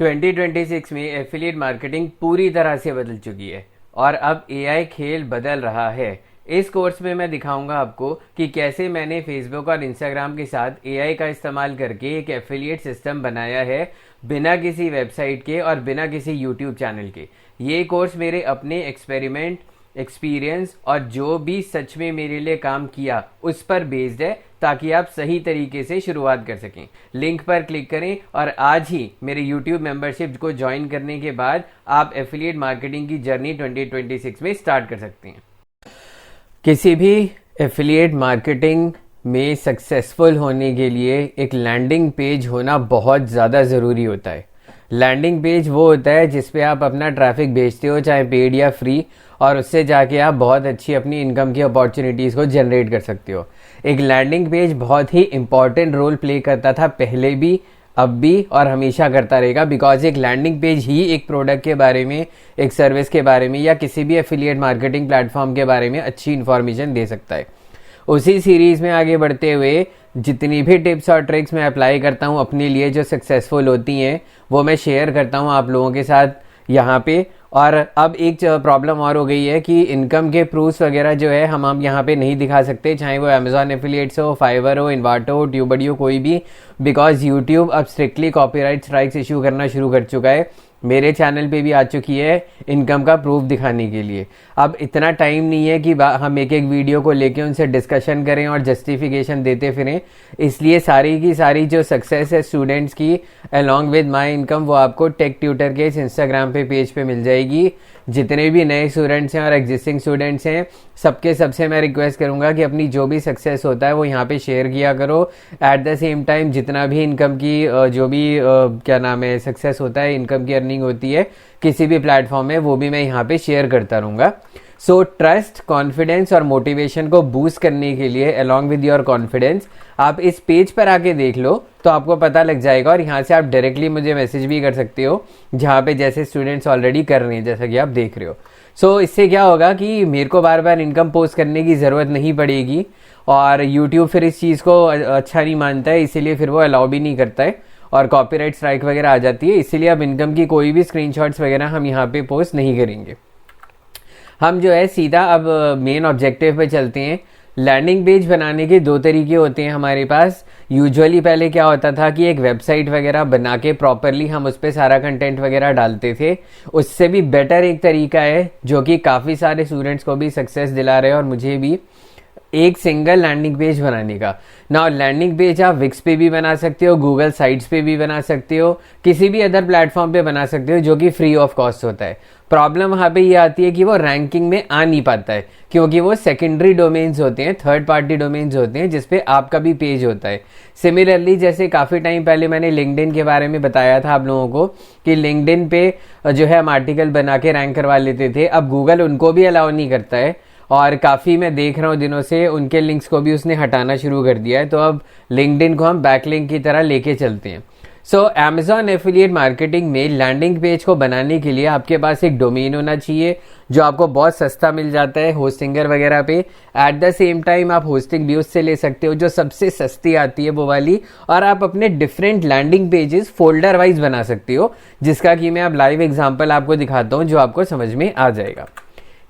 2026 में affiliate marketing पूरी तरह से बदल चुकी है और अब एआई खेल बदल रहा है। इस कोर्स में मैं दिखाऊंगा आपको कि कैसे मैंने फेसबुक और इंस्टाग्राम के साथ एआई का इस्तेमाल करके एक एफिलिएट सिस्टम बनाया है, बिना किसी वेबसाइट के और बिना किसी यूट्यूब चैनल के। ये कोर्स मेरे अपने एक्सपीरियंस और जो भी सच में मेरे लिए काम किया उस पर बेस्ड है, ताकि आप सही तरीके से शुरुआत कर सकें। लिंक पर क्लिक करें और आज ही मेरे YouTube मेंबरशिप को ज्वाइन करने के बाद आप एफिलिएट मार्केटिंग की जर्नी 2026 में स्टार्ट कर सकते हैं। किसी भी एफिलिएट मार्केटिंग में सक्सेसफुल होने के लिए एक लैंडिंग पेज होना बहुत ज़्यादा ज़रूरी होता है। लैंडिंग पेज वो होता है जिस पे आप अपना ट्रैफिक भेजते हो, चाहे पेड या फ्री, और उससे जाके आप बहुत अच्छी अपनी इनकम की अपॉर्चुनिटीज़ को जनरेट कर सकते हो। एक लैंडिंग पेज बहुत ही इंपॉर्टेंट रोल प्ले करता था पहले भी, अब भी और हमेशा करता रहेगा, बिकॉज एक लैंडिंग पेज ही एक प्रोडक्ट के बारे में, एक सर्विस के बारे में या किसी भी एफिलिएट मार्केटिंग प्लेटफॉर्म के बारे में अच्छी इन्फॉर्मेशन दे सकता है। उसी सीरीज़ में आगे बढ़ते हुए जितनी भी टिप्स और ट्रिक्स मैं अप्लाई करता हूँ अपने लिए जो सक्सेसफुल होती हैं, वो मैं शेयर करता हूँ आप लोगों के साथ यहाँ पे। और अब एक प्रॉब्लम और हो गई है कि इनकम के प्रूफ्स वगैरह जो है हम यहाँ पे नहीं दिखा सकते, चाहे वो अमेजॉन एफिलिएट्स हो, फाइवर हो, इन्वाटो हो, ट्यूबडी हो, कोई भी, बिकॉज यूट्यूब अब स्ट्रिक्टली कॉपीराइट स्ट्राइक्स इशू करना शुरू कर चुका है। मेरे चैनल पे भी आ चुकी है इनकम का प्रूफ दिखाने के लिए। अब इतना टाइम नहीं है कि हम एक एक वीडियो को लेके उनसे डिस्कशन करें और जस्टिफिकेशन देते फिरें, इसलिए सारी की सारी जो सक्सेस है स्टूडेंट्स की अलॉन्ग विद माय इनकम, वो आपको टेक ट्यूटर के इस इंस्टाग्राम पेज पे मिल जाएगी। जितने भी नए स्टूडेंट्स हैं और एग्जिस्टिंग स्टूडेंट्स हैं, सबसे मैं रिक्वेस्ट करूंगा कि अपनी जो भी सक्सेस होता है वो यहाँ पे शेयर किया करो। एट द सेम टाइम जितना भी इनकम की जो भी क्या नाम है सक्सेस होता है, इनकम की अर्निंग होती है किसी भी प्लेटफॉर्म में, वो भी मैं यहाँ पे शेयर करता रहूँगा। सो ट्रस्ट, कॉन्फिडेंस और मोटिवेशन को बूस्ट करने के लिए अलॉन्ग विद योर कॉन्फिडेंस आप इस पेज पर आके देख लो तो आपको पता लग जाएगा, और यहाँ से आप डायरेक्टली मुझे मैसेज भी कर सकते हो, जहाँ पे जैसे स्टूडेंट्स ऑलरेडी कर रहे हैं, जैसा कि आप देख रहे हो। सो इससे क्या होगा कि मेरे को बार बार इनकम पोस्ट करने की ज़रूरत नहीं पड़ेगी, और यूट्यूब फिर इस चीज़ को अच्छा नहीं मानता है, इसीलिए फिर वो अलाउ भी नहीं करता है और कॉपीराइट स्ट्राइक वगैरह आ जाती है। इसीलिए अब इनकम की कोई भी स्क्रीनशॉट्स वगैरह हम यहाँ पे पोस्ट नहीं करेंगे। हम जो है सीधा अब मेन ऑब्जेक्टिव पे चलते हैं। लैंडिंग पेज बनाने के दो तरीके होते हैं हमारे पास। यूजुअली पहले क्या होता था कि एक वेबसाइट वगैरह बना के प्रॉपरली हम उस पर सारा कंटेंट वगैरह डालते थे। उससे भी बेटर एक तरीका है जो कि काफ़ी सारे स्टूडेंट्स को भी सक्सेस दिला रहे हैं और मुझे भी, एक सिंगल लैंडिंग पेज बनाने का। ना लैंडिंग पेज आप विक्स पे भी बना सकते हो, गूगल साइट्स पे भी बना सकते हो, किसी भी अदर प्लेटफॉर्म पे बना सकते हो जो कि फ्री ऑफ कॉस्ट होता है। प्रॉब्लम वहाँ पे ये आती है कि वो रैंकिंग में आ नहीं पाता है, क्योंकि वो सेकेंडरी डोमेन्स होते हैं, थर्ड पार्टी डोमेन्स होते हैं जिसपे आपका भी पेज होता है। सिमिलरली जैसे काफ़ी टाइम पहले मैंने लिंक्डइन के बारे में बताया था आप लोगों को कि लिंक्डइन पे जो है हम आर्टिकल बना के रैंक करवा लेते थे, अब गूगल उनको भी अलाउ नहीं करता है, और काफ़ी मैं देख रहा हूँ दिनों से उनके लिंक्स को भी उसने हटाना शुरू कर दिया है। तो अब लिंक्डइन को हम बैकलिंक की तरह लेके चलते हैं। सो अमेजॉन एफिलिएट मार्केटिंग में लैंडिंग पेज को बनाने के लिए आपके पास एक डोमेन होना चाहिए जो आपको बहुत सस्ता मिल जाता है होस्टिंगर वगैरह पे। एट द सेम टाइम आप होस्टिंग भी उससे ले सकते हो जो सबसे सस्ती आती है वो वाली, और आप अपने different landing pages folder wise बना सकते हो, जिसका कि मैं अब लाइव एग्जाम्पल आपको दिखाता हूँ जो आपको समझ में आ जाएगा।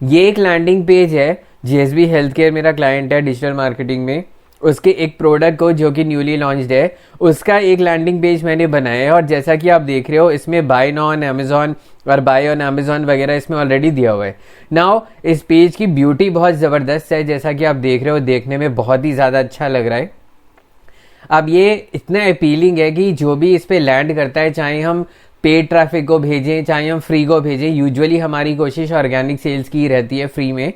ये एक लैंडिंग पेज है, जीएसबी हेल्थ केयर मेरा क्लाइंट है डिजिटल मार्केटिंग में, उसके एक प्रोडक्ट को जो कि न्यूली लॉन्च्ड है उसका एक लैंडिंग पेज मैंने बनाया है। और जैसा कि आप देख रहे हो इसमें बाय नाउ ऑन अमेजॉन और बाय ऑन अमेजॉन वगैरह इसमें ऑलरेडी दिया हुआ है। नाउ इस पेज की ब्यूटी बहुत ज़बरदस्त है, जैसा कि आप देख रहे हो, देखने में बहुत ही ज़्यादा अच्छा लग रहा है। अब ये इतना अपीलिंग है कि जो भी इस पर लैंड करता है, चाहे हम पेड ट्रैफिक को भेजें चाहे हम फ्री को भेजें, यूजुअली हमारी कोशिश ऑर्गेनिक सेल्स की रहती है फ्री में,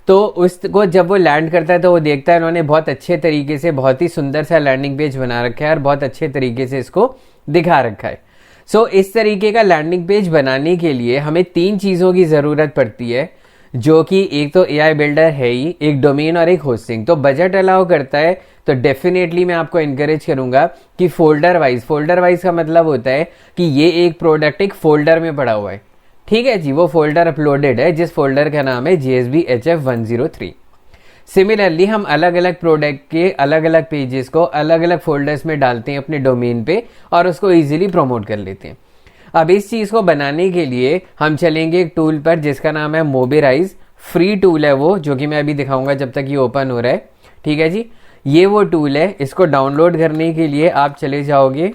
तो उसको जब वो लैंड करता है तो वो देखता है उन्होंने बहुत अच्छे तरीके से बहुत ही सुंदर सा लैंडिंग पेज बना रखा है और बहुत अच्छे तरीके से इसको दिखा रखा है। सो इस तरीके का लैंडिंग पेज बनाने के लिए हमें 3 चीज़ों की ज़रूरत पड़ती है, जो कि एक तो एआई बिल्डर है ही, एक डोमेन और एक होस्टिंग। तो बजट अलाउ करता है तो डेफिनेटली मैं आपको इनकरेज करूंगा कि फोल्डर वाइज का मतलब होता है कि ये एक प्रोडक्ट एक फोल्डर में पड़ा हुआ है, ठीक है जी, वो फोल्डर अपलोडेड है जिस फोल्डर का नाम है GSBHF103। सिमिलरली हम अलग अलग प्रोडक्ट के अलग अलग पेजेस को अलग अलग फोल्डर्स में डालते हैं अपने डोमेन पे और उसको इजीली प्रमोट कर लेते हैं। अब इस चीज़ को बनाने के लिए हम चलेंगे एक टूल पर जिसका नाम है मोबिराइज। फ्री टूल है वो, जो कि मैं अभी दिखाऊंगा जब तक ये ओपन हो रहा है। ठीक है जी, ये वो टूल है। इसको डाउनलोड करने के लिए आप चले जाओगे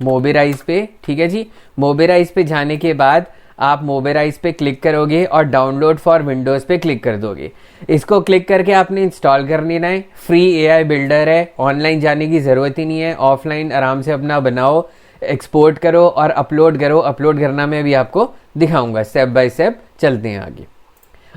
मोबिराइज पे। ठीक है जी, मोबिराइज पे जाने के बाद आप मोबिराइज पे क्लिक करोगे और डाउनलोड फॉर विंडोज पे क्लिक कर दोगे। इसको क्लिक करके आपने इंस्टॉल कर लेना है। फ्री एआई बिल्डर है, ऑनलाइन जाने की ज़रूरत ही नहीं है, ऑफलाइन आराम से अपना बनाओ, एक्सपोर्ट करो और अपलोड करो। अपलोड करना मैं अभी आपको दिखाऊंगा, स्टेप बाय स्टेप चलते हैं आगे।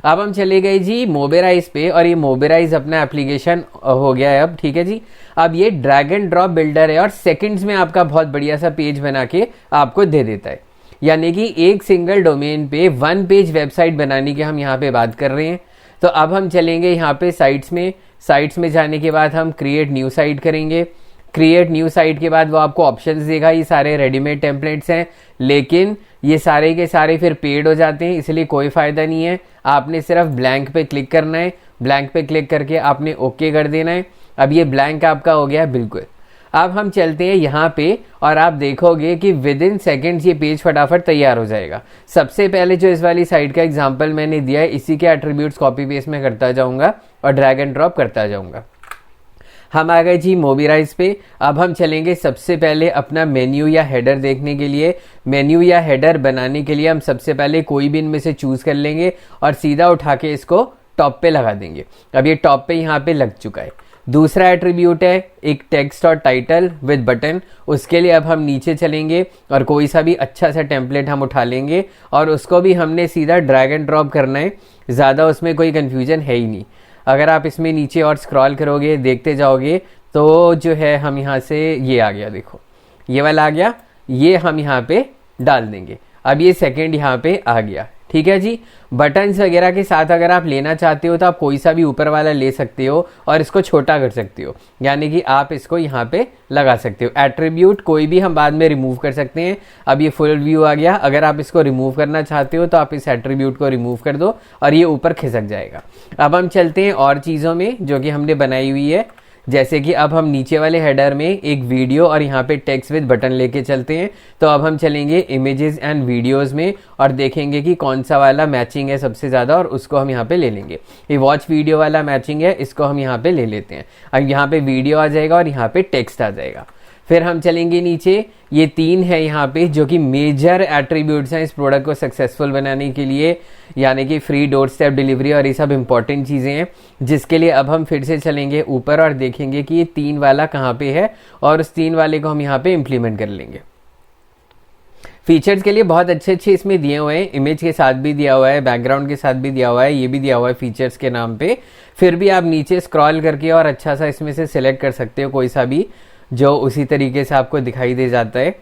अब हम चले गए जी मोबिराइज पे और ये मोबिराइज अपना एप्लीकेशन हो गया है अब। ठीक है जी, अब ये ड्रैग एंड ड्रॉप बिल्डर है और सेकंड्स में आपका बहुत बढ़िया सा पेज बना के आपको दे देता है। यानी कि एक सिंगल डोमेन पे 1 पेज वेबसाइट बनाने की हम यहाँ पे बात कर रहे हैं। तो अब हम चलेंगे यहाँ पे साइट्स में जाने के बाद हम क्रिएट न्यू साइट करेंगे। क्रिएट न्यू साइट के बाद वो आपको ऑप्शंस देगा। ये सारे रेडीमेड टेम्पलेट्स हैं, लेकिन ये सारे के सारे फिर पेड हो जाते हैं, इसलिए कोई फ़ायदा नहीं है। आपने सिर्फ ब्लैंक पे क्लिक करना है। ब्लैंक पे क्लिक करके आपने ओके कर देना है। अब ये ब्लैंक आपका हो गया है बिल्कुल। अब हम चलते हैं यहाँ पे और आप देखोगे कि विद इन सेकेंड्स ये पेज फटाफट तैयार हो जाएगा। सबसे पहले जो इस वाली साइट का एग्जांपल मैंने दिया है, इसी के एट्रीब्यूट्स कॉपी पेस्ट में करता जाऊंगा और ड्रैग एंड ड्रॉप करता जाऊंगा। हम आ गए जी मोबिराइज पे। अब हम चलेंगे सबसे पहले अपना मेन्यू या हेडर देखने के लिए। मेन्यू या हेडर बनाने के लिए हम सबसे पहले कोई भी इनमें से चूज कर लेंगे और सीधा उठा के इसको टॉप पे लगा देंगे। अब ये टॉप पे यहाँ पे लग चुका है। दूसरा एट्रीब्यूट है एक टेक्स्ट और टाइटल विद बटन। उसके लिए अब हम नीचे चलेंगे और कोई सा भी अच्छा सा टेम्पलेट हम उठा लेंगे और उसको भी हमने सीधा ड्रैग एंड ड्रॉप करना है। ज़्यादा उसमें कोई कन्फ्यूजन है ही नहीं। अगर आप इसमें नीचे और स्क्रॉल करोगे, देखते जाओगे, तो जो है हम यहाँ से ये आ गया, देखो ये वाला आ गया, ये हम यहाँ पे डाल देंगे। अब ये सेकंड यहाँ पे आ गया। ठीक है जी, बटन्स वगैरह के साथ अगर आप लेना चाहते हो तो आप कोई सा भी ऊपर वाला ले सकते हो और इसको छोटा कर सकते हो, यानी कि आप इसको यहाँ पे लगा सकते हो। एट्रीब्यूट कोई भी हम बाद में रिमूव कर सकते हैं। अब ये फुल व्यू आ गया। अगर आप इसको रिमूव करना चाहते हो तो आप इस एट्रीब्यूट को रिमूव कर दो और ये ऊपर खिसक जाएगा। अब हम चलते हैं और चीज़ों में जो कि हमने बनाई हुई है। जैसे कि अब हम नीचे वाले हेडर में एक वीडियो और यहाँ पे टेक्स्ट विद बटन लेके चलते हैं। तो अब हम चलेंगे इमेजेस एंड वीडियोस में और देखेंगे कि कौन सा वाला मैचिंग है सबसे ज़्यादा, और उसको हम यहाँ पे ले लेंगे। ये वॉच वीडियो वाला मैचिंग है, इसको हम यहाँ पे ले लेते हैं। अब यहाँ पे वीडियो आ जाएगा और यहाँ पे टेक्स्ट आ जाएगा। फिर हम चलेंगे नीचे, ये 3 है यहाँ पे जो कि मेजर एट्रीब्यूट्स हैं इस प्रोडक्ट को सक्सेसफुल बनाने के लिए, यानी कि फ्री डोर स्टेप डिलीवरी और ये सब इंपॉर्टेंट चीज़ें हैं, जिसके लिए अब हम फिर से चलेंगे ऊपर और देखेंगे कि ये 3 वाला कहाँ पे है और उस 3 वाले को हम यहाँ पे इम्प्लीमेंट कर लेंगे। फीचर्स के लिए बहुत अच्छे अच्छे इसमें दिए हुए हैं, इमेज के साथ भी दिया हुआ है, बैकग्राउंड के साथ भी दिया हुआ है, ये भी दिया हुआ है फीचर्स के नाम पे। फिर भी आप नीचे स्क्रॉल करके और अच्छा सा इसमें से सिलेक्ट कर सकते हो कोई सा भी जो उसी तरीके से आपको दिखाई दे जाता है।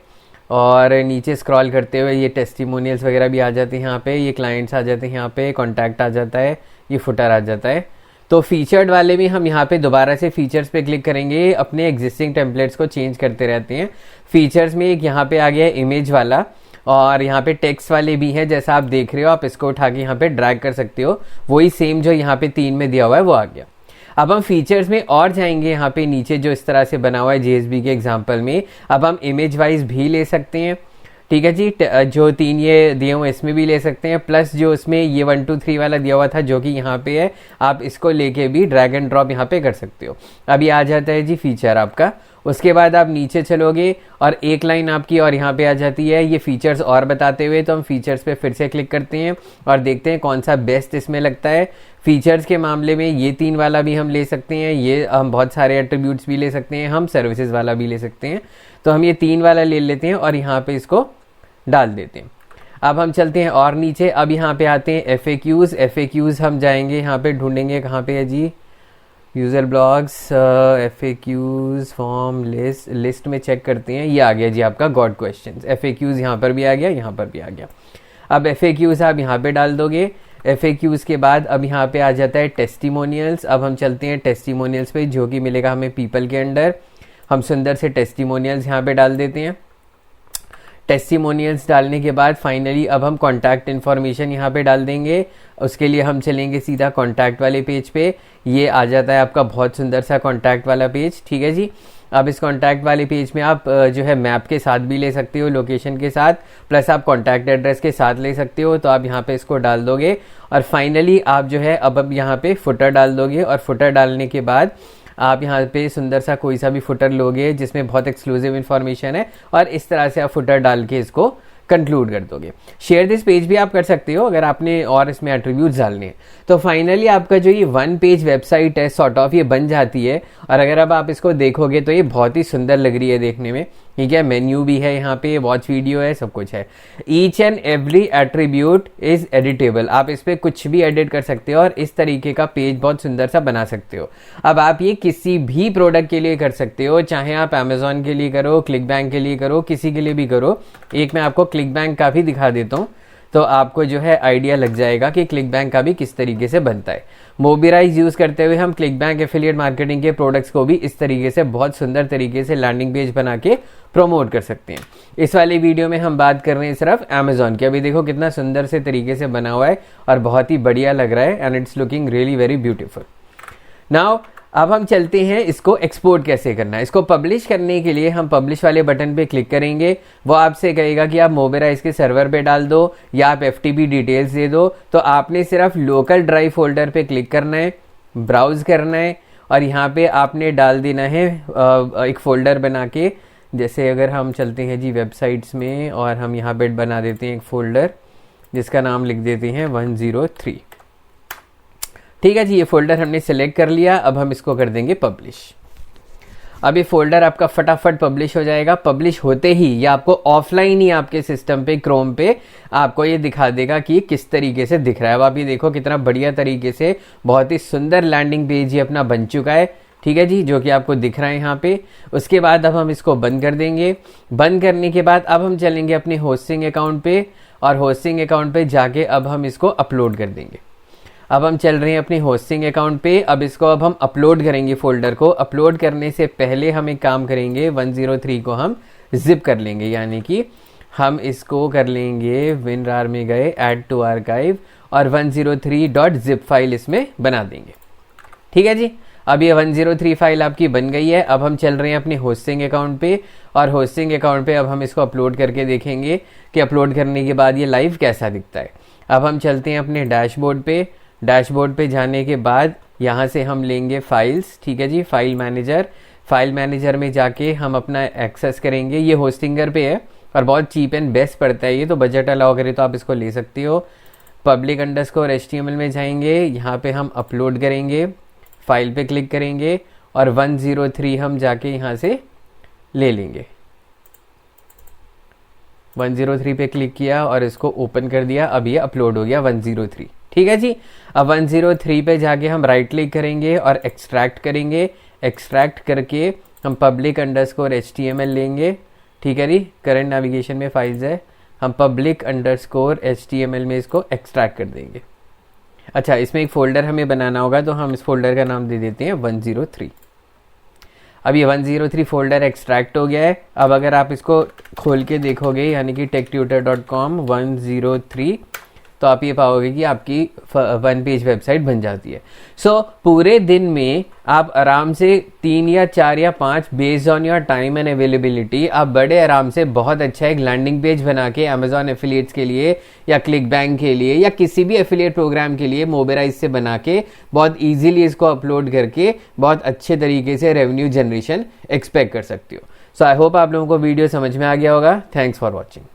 और नीचे स्क्रॉल करते हुए ये टेस्टिमोनियल्स वगैरह भी आ जाते हैं यहाँ पे, ये क्लाइंट्स आ जाते हैं यहाँ पे, कॉन्टैक्ट आ जाता है, ये फुटर आ जाता है। तो फीचर्ड वाले में हम यहाँ पे दोबारा से फीचर्स पे क्लिक करेंगे। अपने एग्जिस्टिंग टेम्पलेट्स को चेंज करते रहते हैं। फीचर्स में एक यहाँ पे आ गया इमेज वाला और यहाँ पे टेक्स्ट वाले भी हैं, जैसा आप देख रहे हो। आप इसको उठा के यहाँ पे ड्रैग कर सकते हो, वही सेम जो यहाँ पे 3 में दिया हुआ है वो आ गया। अब हम फीचर्स में और जाएंगे, यहाँ पे नीचे जो इस तरह से बना हुआ है जेएसबी के एग्जांपल में, अब हम इमेज वाइज भी ले सकते हैं। ठीक है जी, जो 3 ये दिए हुए इसमें भी ले सकते हैं, प्लस जो उसमें ये 1 2 3 वाला दिया हुआ था जो कि यहाँ पे है, आप इसको लेके भी ड्रैग एंड ड्रॉप यहाँ पे कर सकते हो। अब ये आ जाता है जी फीचर आपका। उसके बाद आप नीचे चलोगे और एक लाइन आपकी और यहाँ पे आ जाती है ये फीचर्स और बताते हुए। तो हम फीचर्स पे फिर से क्लिक करते हैं और देखते हैं कौन सा बेस्ट इसमें लगता है। फीचर्स के मामले में ये 3 वाला भी हम ले सकते हैं, ये हम बहुत सारे एट्रीब्यूट्स भी ले सकते हैं, हम सर्विसेज वाला भी ले सकते हैं। तो हम ये 3 वाला ले लेते हैं और यहाँ पे इसको डाल देते हैं। अब हम चलते हैं और नीचे, अब यहाँ पे आते हैं FAQs। FAQs हम जाएंगे, यहाँ पे ढूंढेंगे कहाँ पे है जी, user blogs, FAQs form list में चेक करते हैं। ये आ गया जी आपका गॉड क्वेश्चंस। FAQs यहाँ पर भी आ गया, यहाँ पर भी आ गया। अब FAQs आप यहाँ पे डाल दोगे। FAQs के बाद अब यहाँ पे आ जाता है टेस्टिमोनियल्स। अब हम चलते हैं टेस्टिमोनियल्स पे, जो कि मिलेगा हमें पीपल के अंडर। हम सुंदर से टेस्टिमोनियल्स यहाँ पे डाल देते हैं। टेस्टिमोनियल्स डालने के बाद फाइनली अब हम कॉन्टैक्ट इन्फॉर्मेशन यहाँ पे डाल देंगे। उसके लिए हम चलेंगे सीधा कॉन्टैक्ट वाले पेज पे। ये आ जाता है आपका बहुत सुंदर सा कॉन्टैक्ट वाला पेज। ठीक है जी, अब इस कॉन्टैक्ट वाले पेज में आप जो है मैप के साथ भी ले सकते हो, लोकेशन के साथ, प्लस आप कॉन्टैक्ट एड्रेस के साथ ले सकते हो। तो आप यहाँ पे इसको डाल दोगे और फाइनली आप जो है अब यहाँ पे फुटर डाल दोगे और फुटर डालने के बाद आप यहाँ पे सुंदर सा कोई सा भी फुटर लोगे जिसमें बहुत एक्सक्लूसिव इन्फॉर्मेशन है और इस तरह से आप फुटर डाल के इसको कंक्लूड कर दोगे। शेयर दिस पेज भी आप कर सकते हो अगर आपने और इसमें एट्रीब्यूट्स डालने हैं। तो फाइनली आपका जो ये 1 पेज वेबसाइट है सॉर्ट ऑफ ये बन जाती है। और अगर अब आप इसको देखोगे तो ये बहुत ही सुंदर लग रही है देखने में, ठीक है। मेन्यू भी है यहाँ पे, वॉच वीडियो है, सब कुछ है। Each and every attribute is editable, आप इस पर कुछ भी एडिट कर सकते हो और इस तरीके का पेज बहुत सुंदर सा बना सकते हो। अब आप ये किसी भी प्रोडक्ट के लिए कर सकते हो, चाहे आप अमेजोन के लिए करो, क्लिक बैंक के लिए करो, किसी के लिए भी करो। एक मैं आपको क्लिक बैंक का भी दिखा देता हूँ तो आपको जो है आइडिया लग जाएगा कि क्लिक बैंक का भी किस तरीके से बनता है। मोबिराइज यूज करते हुए हम क्लिक बैंक एफिलिएट मार्केटिंग के प्रोडक्ट्स को भी इस तरीके से बहुत सुंदर तरीके से लैंडिंग पेज बना के प्रमोट कर सकते हैं। इस वाले वीडियो में हम बात कर रहे हैं सिर्फ अमेजोन की। अभी देखो कितना सुंदर से तरीके से बना हुआ है और बहुत ही बढ़िया लग रहा है and it's looking really very beautiful. Now अब हम चलते हैं इसको एक्सपोर्ट कैसे करना है। इसको पब्लिश करने के लिए हम पब्लिश वाले बटन पे क्लिक करेंगे। वो आपसे कहेगा कि आप मोबिराइज के सर्वर पे डाल दो या आप FTP डिटेल्स दे दो। तो आपने सिर्फ लोकल ड्राइव फोल्डर पे क्लिक करना है, ब्राउज करना है और यहाँ पे आपने डाल देना है एक फोल्डर बना के। जैसे अगर हम चलते हैं जी वेबसाइट्स में और हम यहाँ पे बना देते हैं एक फोल्डर जिसका नाम लिख देते हैं 103। ठीक है जी, ये फोल्डर हमने सेलेक्ट कर लिया। अब हम इसको कर देंगे पब्लिश। अब ये फोल्डर आपका फटाफट पब्लिश हो जाएगा। पब्लिश होते ही ये आपको ऑफलाइन ही आपके सिस्टम पे क्रोम पे आपको ये दिखा देगा कि किस तरीके से दिख रहा है। अब आप ये देखो कितना बढ़िया तरीके से बहुत ही सुंदर लैंडिंग पेज ये अपना बन चुका है, ठीक है जी, जो कि आपको दिख रहा है यहाँ पे। उसके बाद अब हम इसको बंद कर देंगे। बंद करने के बाद अब हम चलेंगे अपने होस्टिंग अकाउंट पे और होस्टिंग अकाउंट पे जाके अब हम इसको अपलोड कर देंगे। अब हम चल रहे हैं अपने होस्टिंग अकाउंट पे। अब इसको अब हम अपलोड करेंगे फोल्डर को। अपलोड करने से पहले हम एक काम करेंगे, 103 को हम जिप कर लेंगे, यानी कि हम इसको कर लेंगे WinRAR में गए ऐड टू आर्काइव और 103.zip फाइल इसमें बना देंगे। ठीक है जी, अब ये 103 फाइल आपकी बन गई है। अब हम चल रहे हैं अपने होस्टिंग अकाउंट पे और होस्टिंग अकाउंट पे अब हम इसको अपलोड करके देखेंगे कि अपलोड करने के बाद ये लाइव कैसा दिखता है। अब हम चलते हैं अपने डैशबोर्ड पे। डैशबोर्ड पे जाने के बाद यहाँ से हम लेंगे फाइल्स, ठीक है जी, फाइल मैनेजर। फाइल मैनेजर में जाके हम अपना एक्सेस करेंगे। ये होस्टिंगर पे है और बहुत चीप एंड बेस्ट पड़ता है ये, तो बजट अलाउ करे तो आप इसको ले सकते हो। public_html में जाएंगे, यहाँ पे हम अपलोड करेंगे, फाइल पे क्लिक करेंगे और 103 हम जाके यहाँ से ले लेंगे। 103 पे क्लिक किया और इसको ओपन कर दिया। अब ये अपलोड हो गया 103। ठीक है जी, अब 103 पे जाके हम राइट क्लिक करेंगे और एक्सट्रैक्ट करेंगे। एक्सट्रैक्ट करके हम public_html लेंगे, ठीक है जी, करंट नेविगेशन में फाइल्स है, हम public_html में इसको एक्सट्रैक्ट कर देंगे। अच्छा, इसमें एक फोल्डर हमें बनाना होगा तो हम इस फोल्डर का नाम दे देते हैं 103। अब ये 103 फोल्डर एक्सट्रैक्ट हो गया है। अब अगर आप इसको खोल के देखोगे, यानी कि techtutor.com 103, तो आप ये पाओगे कि आपकी 1 पेज वेबसाइट बन जाती है। सो पूरे दिन में आप आराम से 3 या 4 या 5 based on your time and availability आप बड़े आराम से बहुत अच्छा एक लैंडिंग पेज बना के अमेजॉन एफिलिएट्स के लिए या क्लिक बैंक के लिए या किसी भी एफिलिएट प्रोग्राम के लिए मोबिराइज से बना के बहुत ईजिली इसको अपलोड करके बहुत अच्छे तरीके से रेवेन्यू जनरेशन एक्सपेक्ट कर सकते हो। सो आई होप आप लोगों को वीडियो समझ में आ गया होगा। Thanks for watching.